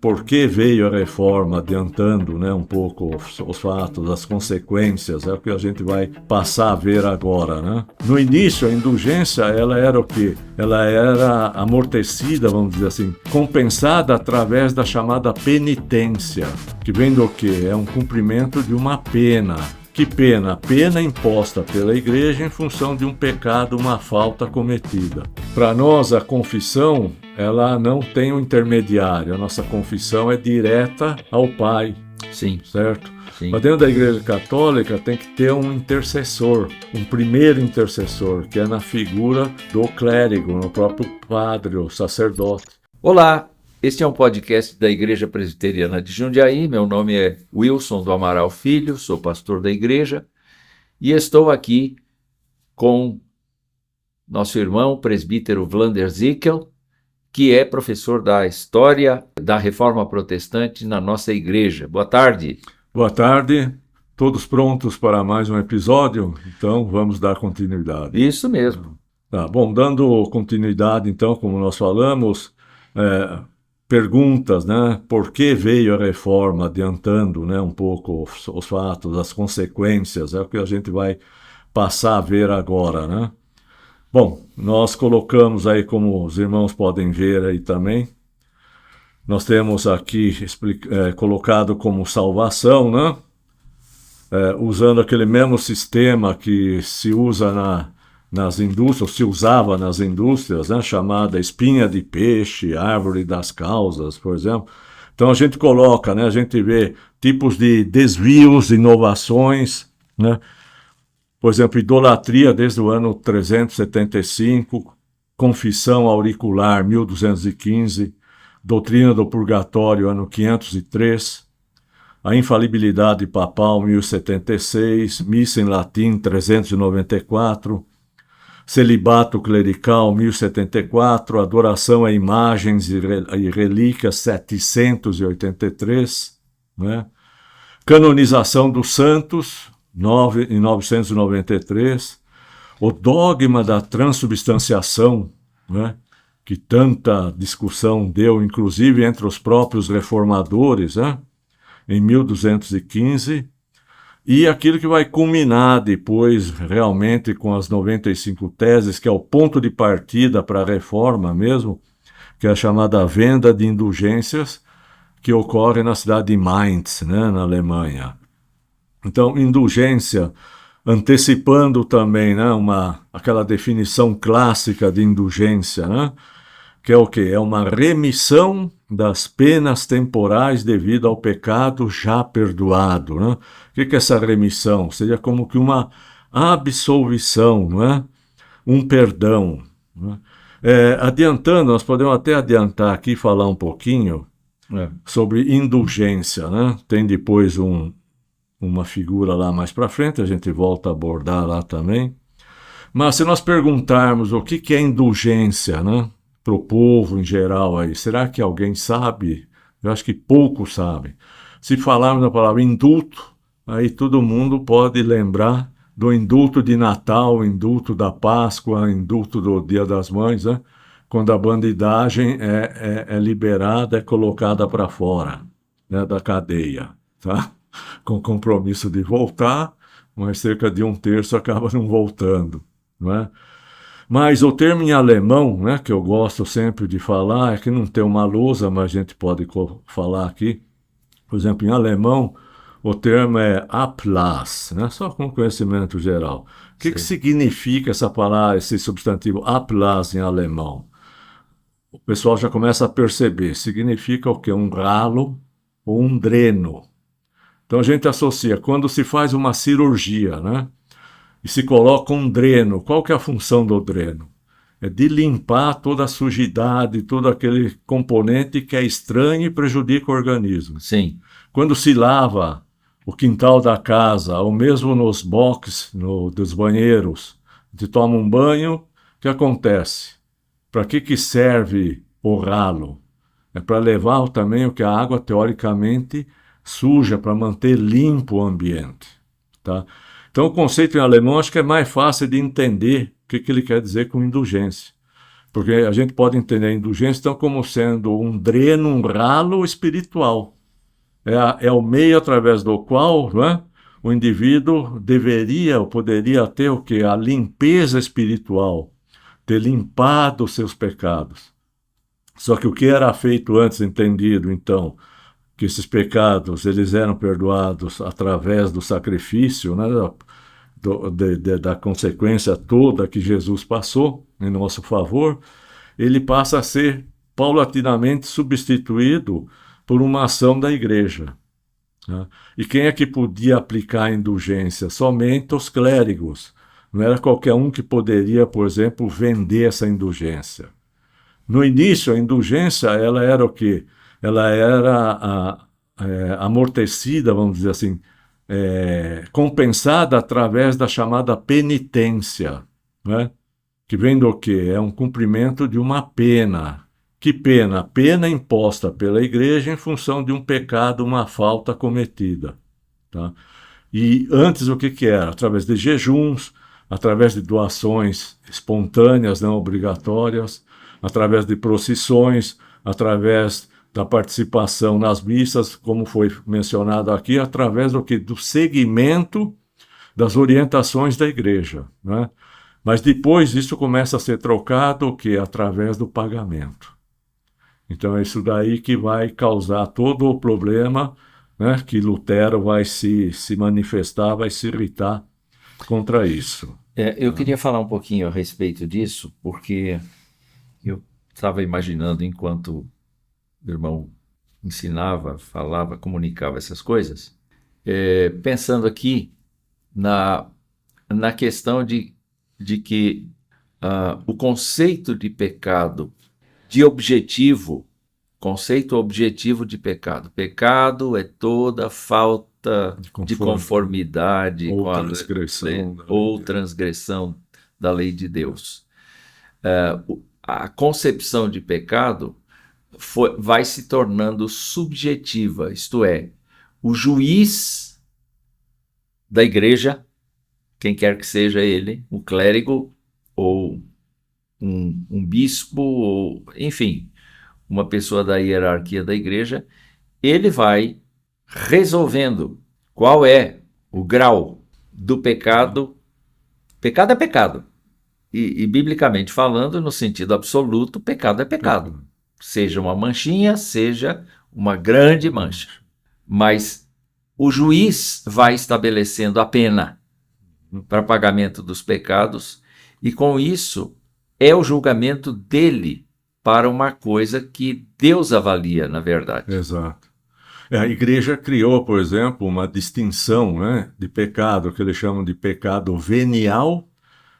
por que veio a reforma, adiantando, né, um pouco os fatos, as consequências, é o que a gente vai passar a ver agora, né? No início, a indulgência, ela era o quê? Ela era amortecida, vamos dizer assim, compensada através da chamada penitência, que vem do quê? É um cumprimento de uma pena. Que pena? A pena imposta pela igreja em função de um pecado, uma falta cometida. Para nós, a confissão, ela não tem um intermediário. A nossa confissão é direta ao Pai. Sim. Certo? Sim. Mas dentro da igreja católica tem que ter um intercessor, um primeiro intercessor, que é na figura do clérigo, no próprio padre, o sacerdote. Olá! Este é um podcast da Igreja Presbiteriana de Jundiaí. Meu nome é Wilson do Amaral Filho, sou pastor da igreja e estou aqui com nosso irmão presbítero Vlander Zickel, que é professor da História da Reforma Protestante na nossa igreja. Boa tarde. Boa tarde. Todos prontos para mais um episódio? Então vamos dar continuidade. Isso mesmo. Tá, bom, dando continuidade então, como nós falamos, perguntas, né? Por que veio a reforma, adiantando, né, um pouco os fatos, as consequências, é o que a gente vai passar a ver agora, né? Bom, nós colocamos aí, como os irmãos podem ver aí também, nós temos aqui colocado como salvação, né? Usando aquele mesmo sistema que se usa nas indústrias, se usava nas indústrias, né, chamada espinha de peixe, árvore das causas, por exemplo. Então a gente coloca, né, a gente vê tipos de desvios, inovações, né? Por exemplo, idolatria desde o ano 375, confissão auricular 1215, doutrina do purgatório ano 503, a infalibilidade papal 1076, missa em latim 394, celibato clerical 1074, adoração a imagens e relíquias 783, né? Canonização dos santos em 993, o dogma da transubstanciação, né? Que tanta discussão deu, inclusive entre os próprios reformadores, né? Em 1215, e aquilo que vai culminar depois realmente com as 95 teses, que é o ponto de partida para a reforma mesmo, que é a chamada venda de indulgências, que ocorre na cidade de Mainz, né, na Alemanha. Então, indulgência, antecipando também, né, aquela definição clássica de indulgência, né, que é o quê? É uma remissão das penas temporais devido ao pecado já perdoado, né? O que é essa remissão? Seria como que uma absolvição, não é? Um perdão, né? Adiantando, nós podemos até adiantar aqui e falar um pouquinho sobre indulgência, né? Tem depois uma figura lá mais para frente, a gente volta a abordar lá também. Mas se nós perguntarmos o que é indulgência, né? Para o povo em geral aí, será que alguém sabe? Eu acho que poucos sabem. Se falarmos da palavra indulto, aí todo mundo pode lembrar do indulto de Natal, indulto da Páscoa, indulto do Dia das Mães, né? Quando a bandidagem é liberada, é colocada para fora, né, da cadeia, tá? Com compromisso de voltar, mas cerca de 1/3 acaba não voltando, não é? Mas o termo em alemão, né, que eu gosto sempre de falar, é que não tem uma lousa, mas a gente pode falar aqui. Por exemplo, em alemão, o termo é Ablass, né, só com conhecimento geral. O que significa essa palavra, esse substantivo Ablass em alemão? O pessoal já começa a perceber. Significa o quê? Um ralo ou um dreno. Então a gente associa, quando se faz uma cirurgia, né? E se coloca um dreno. Qual que é a função do dreno? É de limpar toda a sujidade, todo aquele componente que é estranho e prejudica o organismo. Sim. Quando se lava o quintal da casa, ou mesmo nos boxes dos banheiros, se toma um banho, o que acontece? Para que serve o ralo? É para levar também o que a água, teoricamente, suja, para manter limpo o ambiente, tá? Então, o conceito em alemão acho que é mais fácil de entender o que ele quer dizer com indulgência. Porque a gente pode entender a indulgência então como sendo um dreno, um ralo espiritual. É o meio através do qual, não é, o indivíduo deveria ou poderia ter o quê? A limpeza espiritual, ter limpado os seus pecados. Só que o que era feito antes, entendido, então, que esses pecados eles eram perdoados através do sacrifício, né, da consequência toda que Jesus passou em nosso favor, ele passa a ser paulatinamente substituído por uma ação da igreja. Né? E quem é que podia aplicar a indulgência? Somente os clérigos. Não era qualquer um que poderia, por exemplo, vender essa indulgência. No início, a indulgência ela era o quê? Ela era amortecida, vamos dizer assim, compensada através da chamada penitência, né? Que vem do quê? É um cumprimento de uma pena. Que pena? Pena imposta pela igreja em função de um pecado, uma falta cometida. Tá? E antes o que era? Através de jejuns, através de doações espontâneas, não obrigatórias, através de procissões, através da participação nas missas, como foi mencionado aqui, através do que? Do seguimento das orientações da igreja, né? Mas depois isso começa a ser trocado o quê? Através do pagamento. Então é isso daí que vai causar todo o problema, né? Que Lutero vai se manifestar, vai se irritar contra isso. Eu queria falar um pouquinho a respeito disso, porque eu estava imaginando enquanto o irmão ensinava, falava, comunicava essas coisas, pensando aqui na questão de que o conceito de pecado, de objetivo, conceito objetivo de pecado. Pecado é toda falta de conformidade ou com a transgressão, ou transgressão da lei de Deus. A concepção de pecado vai se tornando subjetiva, isto é, o juiz da igreja, quem quer que seja ele, o clérigo ou um bispo, ou, enfim, uma pessoa da hierarquia da igreja, ele vai resolvendo qual é o grau do pecado. Pecado é pecado. E biblicamente falando, no sentido absoluto, pecado é pecado. Seja uma manchinha, seja uma grande mancha. Mas o juiz vai estabelecendo a pena para pagamento dos pecados, e com isso é o julgamento dele para uma coisa que Deus avalia, na verdade. Exato. A igreja criou, por exemplo, uma distinção, né, de pecado, que eles chamam de pecado venial,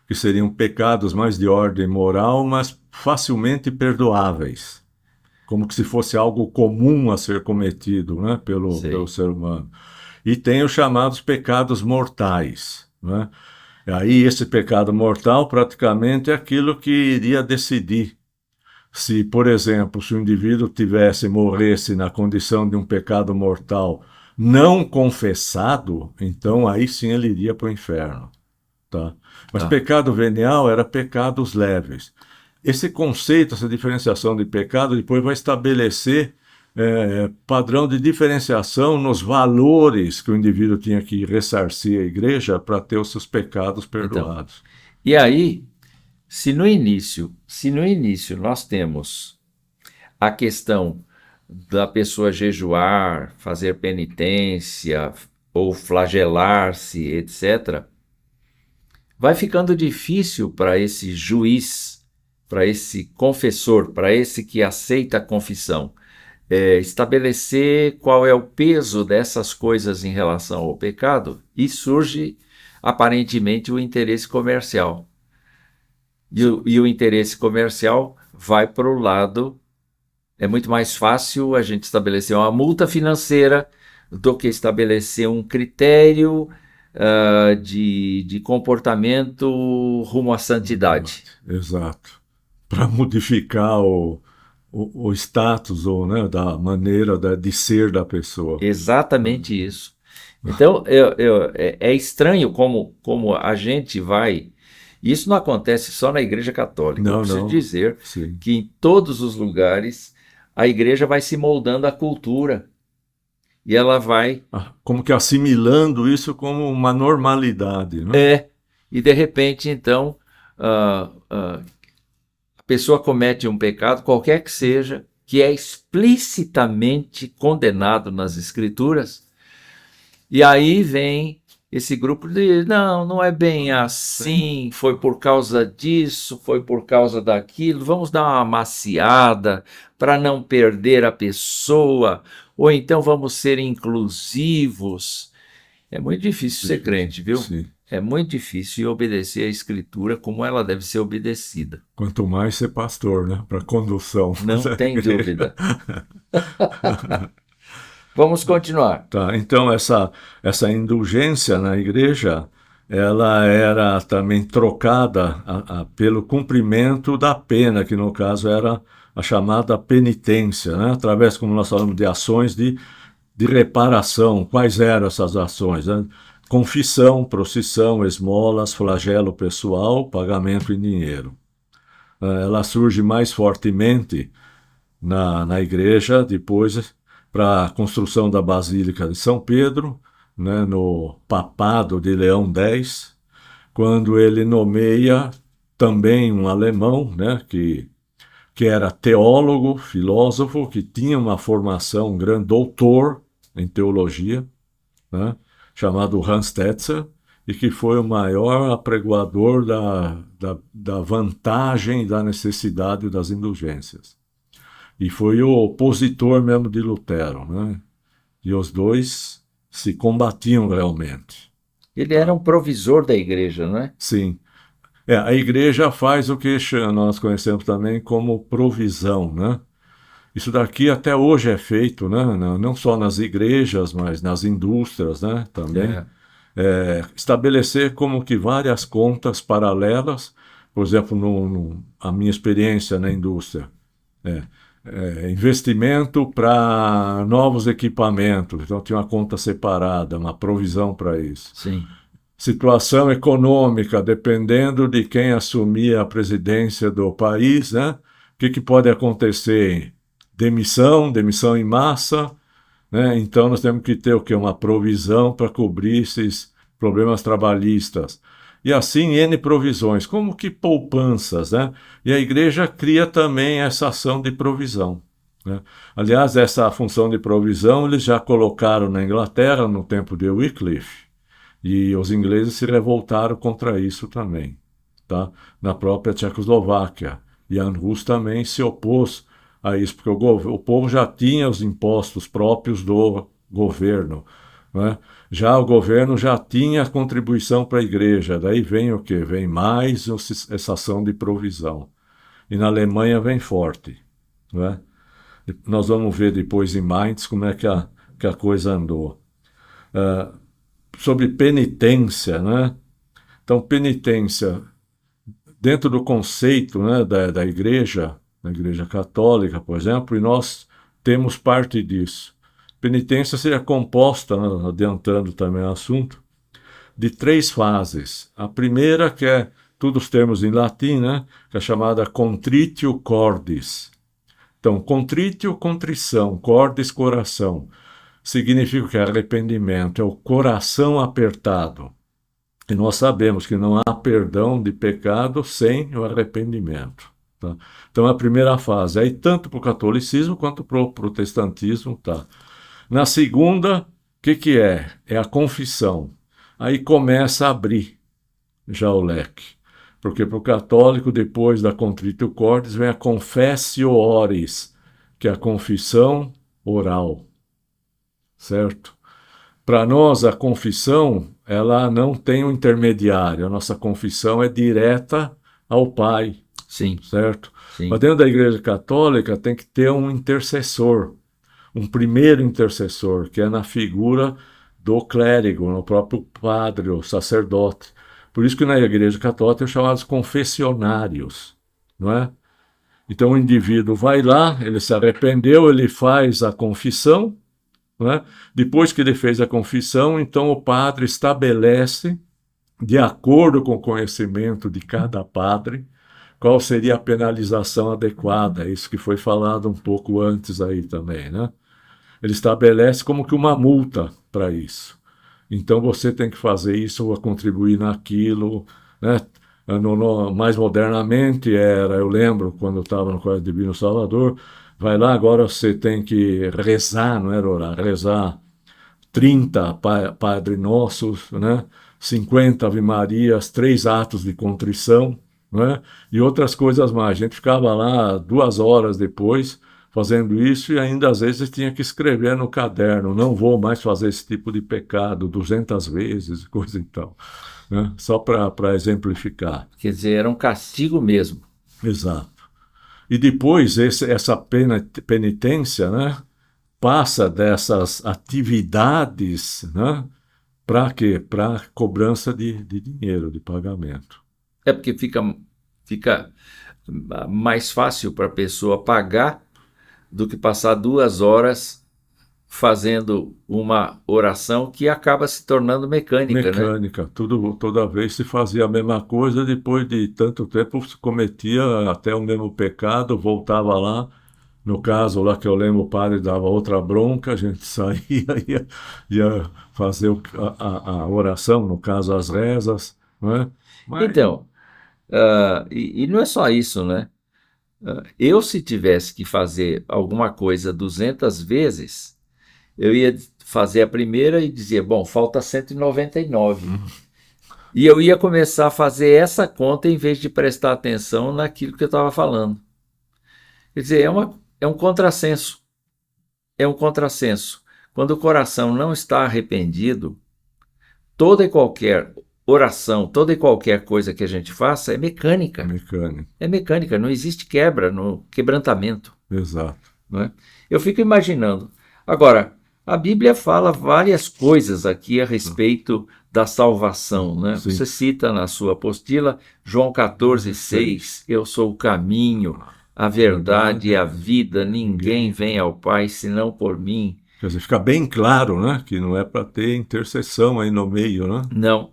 que seriam pecados mais de ordem moral, mas facilmente perdoáveis, como que se fosse algo comum a ser cometido, né, pelo ser humano. E tem os chamados pecados mortais, né? E aí esse pecado mortal praticamente é aquilo que iria decidir se, por exemplo, se o indivíduo morresse na condição de um pecado mortal não confessado, então aí sim ele iria para o inferno. Tá? Mas pecado venial era pecados leves. Esse conceito, essa diferenciação de pecado, depois vai estabelecer padrão de diferenciação nos valores que o indivíduo tinha que ressarcir a igreja para ter os seus pecados perdoados. Então, e aí, se no início nós temos a questão da pessoa jejuar, fazer penitência ou flagelar-se, etc., vai ficando difícil para esse juiz, para esse confessor, para esse que aceita a confissão, estabelecer qual é o peso dessas coisas em relação ao pecado, e surge aparentemente o interesse comercial. E o interesse comercial vai para o lado, é muito mais fácil a gente estabelecer uma multa financeira do que estabelecer um critério de comportamento rumo à santidade. Exato. Para modificar o status ou, né, da maneira de ser da pessoa. Exatamente isso. Então, é estranho como a gente vai... Isso não acontece só na Igreja Católica. Eu Não, preciso não. dizer Sim. que em todos os lugares a Igreja vai se moldando à cultura e ela vai Como que assimilando isso como uma normalidade, né? e de repente então a pessoa comete um pecado, qualquer que seja, que é explicitamente condenado nas Escrituras, e aí vem esse grupo de não é bem assim, foi por causa disso, foi por causa daquilo, vamos dar uma maciada para não perder a pessoa, ou então vamos ser inclusivos. É muito difícil ser crente, viu? Sim. É muito difícil obedecer a Escritura como ela deve ser obedecida. Quanto mais ser pastor, né? Para condução. Não tem dúvida. Vamos continuar. Tá, então essa indulgência na igreja, ela era também trocada pelo cumprimento da pena, que no caso era a chamada penitência, né? Através, como nós falamos, de ações de reparação. Quais eram essas ações, né? Confissão, procissão, esmolas, flagelo pessoal, pagamento em dinheiro. Ela surge mais fortemente na igreja depois para a construção da Basílica de São Pedro, né, no papado de Leão X, quando ele nomeia também um alemão, né, que era teólogo, filósofo, que tinha uma formação, um grande doutor em teologia, né, chamado Hans Tetzel, e que foi o maior apregoador da vantagem e da necessidade das indulgências. E foi o opositor mesmo de Lutero, né? E os dois se combatiam realmente. Ele era um provisor da igreja, não é? Sim. A igreja faz o que nós conhecemos também como provisão, né? Isso daqui até hoje é feito, né? Não só nas igrejas, mas nas indústrias, né? Também. Estabelecer como que várias contas paralelas, por exemplo, a minha experiência na indústria. Investimento para novos equipamentos, então tinha uma conta separada, uma provisão para isso. Sim. Situação econômica, dependendo de quem assumir a presidência do país, né? O que pode acontecer? Demissão em massa, né? Então nós temos que ter o quê? Uma provisão para cobrir esses problemas trabalhistas. E assim, N provisões, como que poupanças, né? E a igreja cria também essa ação de provisão, né? Aliás, essa função de provisão eles já colocaram na Inglaterra no tempo de Wycliffe, e os ingleses se revoltaram contra isso também, tá? Na própria Tchecoslováquia. Jan Hus também se opôs a isso, porque o povo já tinha os impostos próprios do governo, né? Já o governo já tinha a contribuição para a igreja, daí vem o quê? Vem mais essa ação de provisão. E na Alemanha vem forte, né? Nós vamos ver depois em Mainz como é que a coisa andou. Sobre penitência, né? Então, penitência, dentro do conceito, né, da igreja católica, por exemplo, e nós temos parte disso. Penitência seria composta, né, adiantando também o assunto, de 3 fases. A primeira, que é todos os termos em latim, né, que é chamada contritio cordis. Então, contritio, contrição, cordis, coração. Significa que é arrependimento, é o coração apertado. E nós sabemos que não há perdão de pecado sem o arrependimento. Tá? Então, é a primeira fase. Aí, tanto para o catolicismo quanto para o protestantismo, tá? Na segunda, o que é? É a confissão. Aí começa a abrir já o leque. Porque para o católico, depois da contritio cordis, vem a confessio oris, que é a confissão oral. Certo? Para nós, a confissão, ela não tem um intermediário. A nossa confissão é direta ao Pai. Sim. Certo? Sim. Mas dentro da Igreja Católica tem que ter um intercessor, um primeiro intercessor, que é na figura do clérigo, no próprio padre, o sacerdote. Por isso que na Igreja Católica são chamados confessionários, não é? Então o indivíduo vai lá, ele se arrependeu, ele faz a confissão, não é? Depois que ele fez a confissão, então o padre estabelece, de acordo com o conhecimento de cada padre, qual seria a penalização adequada. Isso que foi falado um pouco antes aí também, né? Ele estabelece como que uma multa para isso. Então você tem que fazer isso ou contribuir naquilo, né? Mais modernamente eu lembro quando eu estava no Colégio Divino Salvador, vai lá, agora você tem que rezar, não era orar, rezar 30 Padre Nossos, né? 50 Ave Marias, 3 atos de contrição, né? E outras coisas mais. A gente ficava lá 2 horas depois fazendo isso e ainda às vezes tinha que escrever no caderno, não vou mais fazer esse tipo de pecado 200 vezes, coisa e tal, né? Só para exemplificar. Quer dizer, era um castigo mesmo. Exato. E depois essa penitência, né, passa dessas atividades, né, para quê? Para cobrança de dinheiro, de pagamento. É porque fica mais fácil para a pessoa pagar do que passar 2 horas fazendo uma oração que acaba se tornando mecânica, né? Mecânica, toda vez se fazia a mesma coisa, depois de tanto tempo se cometia até o mesmo pecado, voltava lá. No caso lá que eu lembro, o padre dava outra bronca, a gente saía, ia fazer a oração, no caso as rezas, não é? Mas, Então, e não é só isso, né? Eu, se tivesse que fazer alguma coisa 200 vezes, eu ia fazer a primeira e dizia, bom, falta 199. E eu ia começar a fazer essa conta em vez de prestar atenção naquilo que eu estava falando. Quer dizer, é um contrassenso. É um contrassenso. Quando o coração não está arrependido, toda e qualquer oração, toda e qualquer coisa que a gente faça é mecânica. mecânica, É mecânica, não existe quebra, no quebrantamento. exato. Não é? Eu fico imaginando. Agora, a Bíblia fala várias coisas aqui a respeito da salvação, né? Sim. Você cita na sua apostila João 14,6, eu sou o caminho, a verdade e a vida, ninguém vem ao Pai senão por mim. Quer dizer, fica bem claro, né, que não é para ter intercessão aí no meio, né? Não.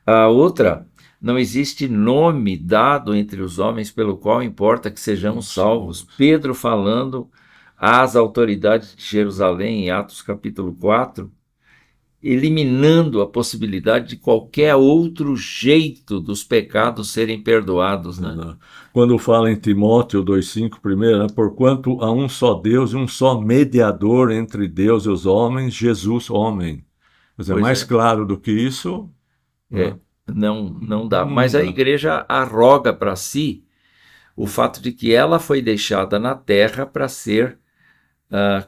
A outra, não existe nome dado entre os homens pelo qual importa que sejamos salvos. Pedro falando às autoridades de Jerusalém, em Atos capítulo 4, eliminando a possibilidade de qualquer outro jeito dos pecados serem perdoados, né? Quando fala em Timóteo 2,5, primeiro, né, porquanto há um só Deus e um só mediador entre Deus e os homens, Jesus, homem. Quer dizer, Pois mais é. claro do que isso, Não dá. Não Mas a dá. igreja arroga para si o fato de que ela foi deixada na terra para ser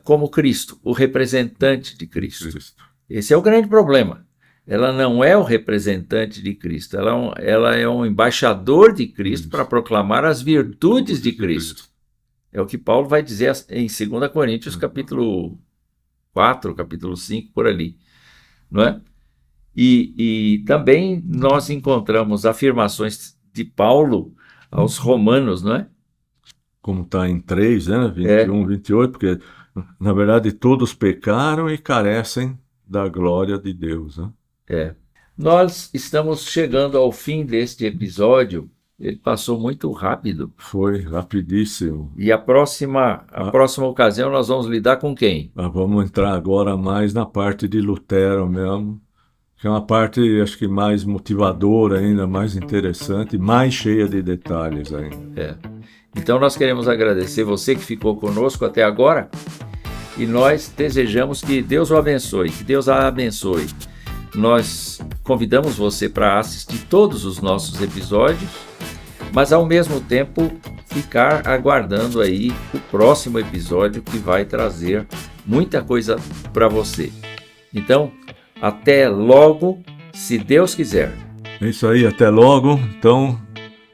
como Cristo, o representante de Cristo. Cristo. Esse é o grande problema. Ela não é o representante de Cristo, ela é um embaixador de Cristo Isso. para proclamar as virtudes de Cristo. É o que Paulo vai dizer em 2 Coríntios, capítulo 4, capítulo 5, por ali. Não é? E também nós encontramos afirmações de Paulo aos romanos, não é? Como está em 3, né, 21, 28, porque, na verdade, todos pecaram e carecem da glória de Deus, né? Nós estamos chegando ao fim deste episódio. Ele passou muito rápido. Foi rapidíssimo. E a próxima ocasião nós vamos lidar com quem? Mas vamos entrar agora mais na parte de Lutero mesmo, que é uma parte, acho que mais motivadora ainda, mais interessante, mais cheia de detalhes ainda. Então nós queremos agradecer você que ficou conosco até agora e nós desejamos que Deus o abençoe, que Deus a abençoe. Nós convidamos você para assistir todos os nossos episódios, mas ao mesmo tempo ficar aguardando aí o próximo episódio que vai trazer muita coisa para você. Então, até logo, se Deus quiser. É isso aí, até logo. Então,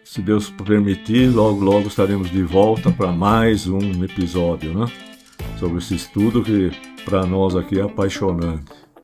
se Deus permitir, logo estaremos de volta para mais um episódio, né? Sobre esse estudo que para nós aqui é apaixonante.